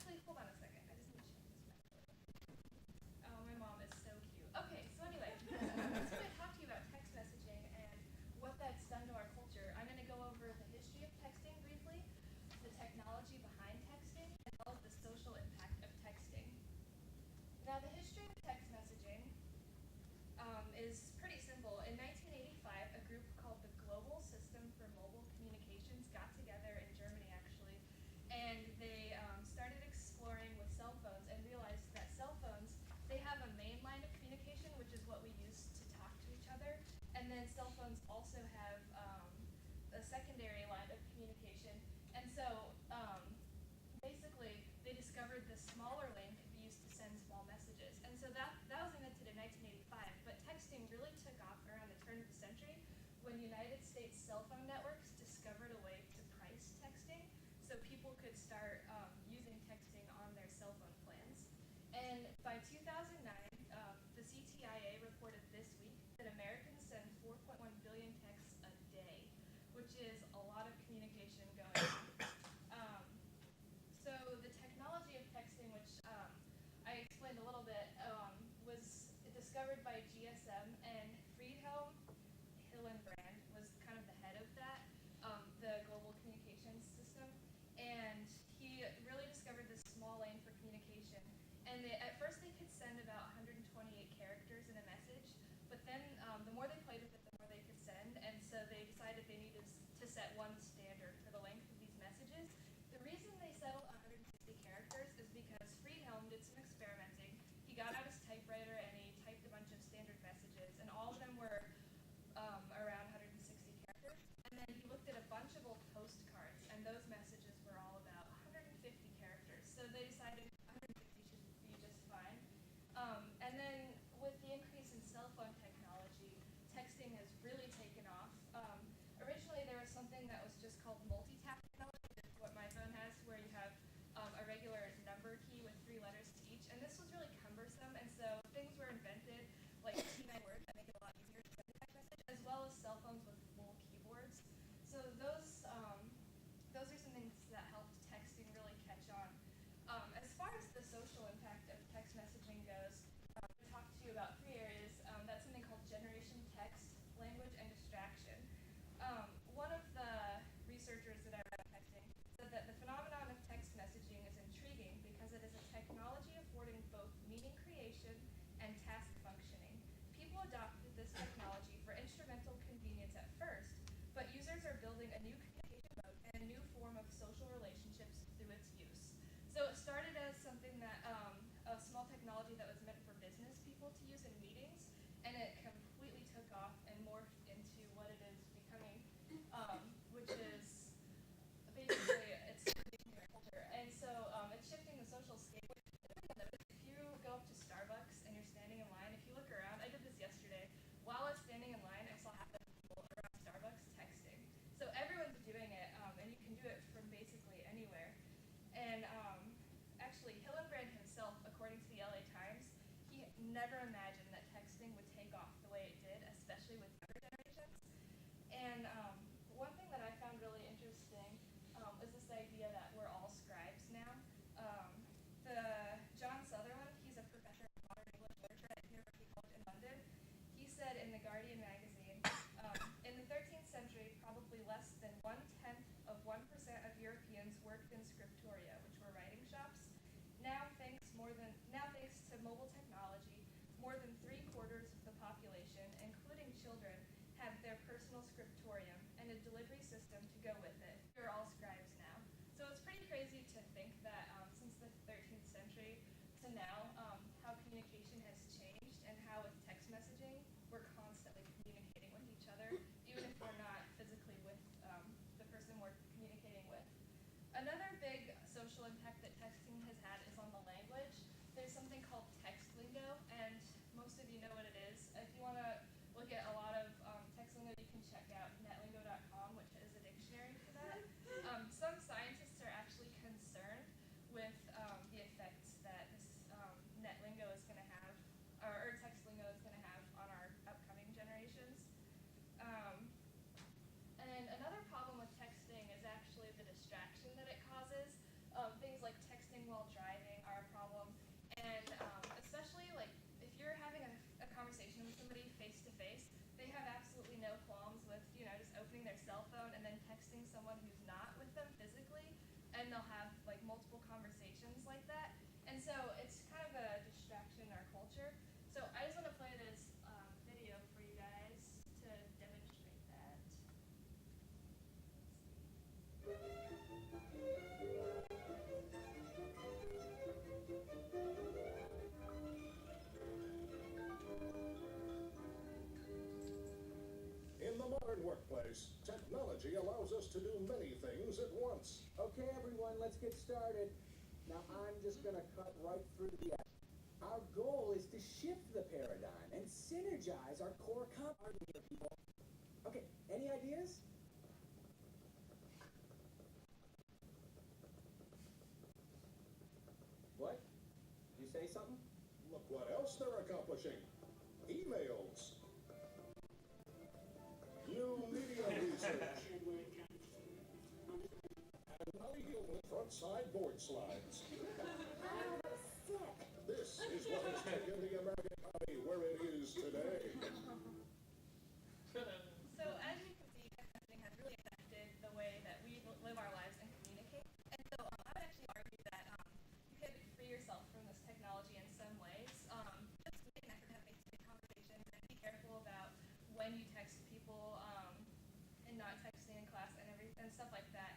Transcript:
actually, hold on a second. I just need to check this back. Oh, my mom is so cute. Okay, so anyway, so I'm going to talk to you about text messaging and what that's done to our culture. I'm going to go over the history of texting briefly, the technology behind texting, as well as the social impact of texting. Now, the history of text messaging is pretty simple. In 1985, a group called the Global System for Mobile Communications got together in Germany, actually, and they started exploring with cell phones and realized that cell phones, they have a main line of communication, which is what we use to talk to each other, and then cell phones also have a secondary line of communication. And so basically, they discovered the smaller lane could be used to send small messages. And so that was invented in 1985, but texting really took off around the turn of the century when United States cell phone networks discovered a way to price texting so people could start using texting on their cell phone plans. And by 2009, the CTIA reported this week that Americans send 4.1 billion texts a day, which is a lot of communication going on. So the technology of texting, which I explained a little bit, was discovered by GSM, and Friedhelm Hillenbrand was kind of the head of that, the global communications system. And he really discovered this small lane for communication. And at first they could send about 128 characters in a message, but then the more they played with it, the more they could send. And so they decided they needed to set one standard for the length of these messages. The reason they settled 160 characters is because Friedhelm did some experimenting. He got out his typewriter and he typed a bunch of standard messages, and all of them were around 160 characters. And then he looked at a bunch of old postcards, and those messages were all about 150 characters. So they decided 150 should be just fine. And then with the increase in cell phone technology, texting has really taken off. Originally, there was something that was just called multi-tap technology, what my phone has, where you have a regular number key with 3 letters to each, and this was really cumbersome, and so things were invented, like T9 words, that make it a lot easier to send a text message, as well as cell phones with full keyboards. So those are some things that helped texting really catch on. As far as the social impact of text messaging goes, I'm going to talk to you about 3 areas. That's something called generation text, language, and distraction. One of the researchers that I read on texting said that the phenomenon of text messaging is intriguing because it is a technology affording both meaning creation and task functioning. People adopted this technology for instrumental convenience at first, but users are building a new communication mode and a new form of social relationships through its use. So it started as something that, a small technology that was meant for business people to use in meetings, and it completely took off and morphed into what it is becoming, which is basically it's shifting our culture. And so it's shifting the social scape. If you go up to Starbucks and you're standing in line, if you look around, I did this yesterday. While I was standing in line, I saw half the people around Starbucks texting. So everyone's doing it, and you can do it from basically anywhere. And actually, Hillenbrand himself, according to the LA Times, he never imagined that texting would take off the way it did, especially with younger generations. And one thing that I found really interesting is this idea that we're all scribes now. John Sutherland, he's a professor of modern English literature at University College in London. He said in the Guardian magazine, in the 13th century, probably less than 1/10 of 1% of Europeans worked in scriptoria, which were writing shops. Now, thanks to mobile technology, more than 3/4 of the population, including children, have their personal scriptorium and a delivery system to go with it. We're all scribes now. So it's pretty crazy to think that since the 13th century to now, how communication has changed, and how with text messaging, we're constantly communicating with each other, even if we're not physically with the person we're communicating with. Another big social impact that texting has had is on the language. There's something called text lingo, and most of you know what it is. If you want to look at a lot of text lingo, you can check out netlingo.com, which is a dictionary for that. Some scientists are actually concerned with the effects that this net lingo is going to have, or text lingo is going to have on our upcoming generations. And another problem with texting is actually the distraction that it causes. Things like texting while driving are a problem, and especially like if you're having a conversation with somebody face to face, they have absolutely no qualms with just opening their cell phone and then texting someone who's not with them physically, and they'll have like multiple conversations like that, and so it's kind of a distraction in our culture. So I just want to play this video for you guys to demonstrate that. In the modern workplace, technology allows us to do many things at once. Okay, everyone, let's get started. Now, I'm just going to cut right through the action. Our goal is to shift the paradigm and synergize our core competencies here, people. Okay, any ideas? What? You say something? Look what else they're accomplishing. Emails. New media research. And how to deal with front-side board slides. This is what has taken the American economy where it is today. So as you can see, text messaging has really affected the way that we live our lives and communicate. And so I would actually argue that you could free yourself from this technology in some ways. Just make an effort to have face-to-face conversations and be careful about when you text people and not texting in class and stuff like that.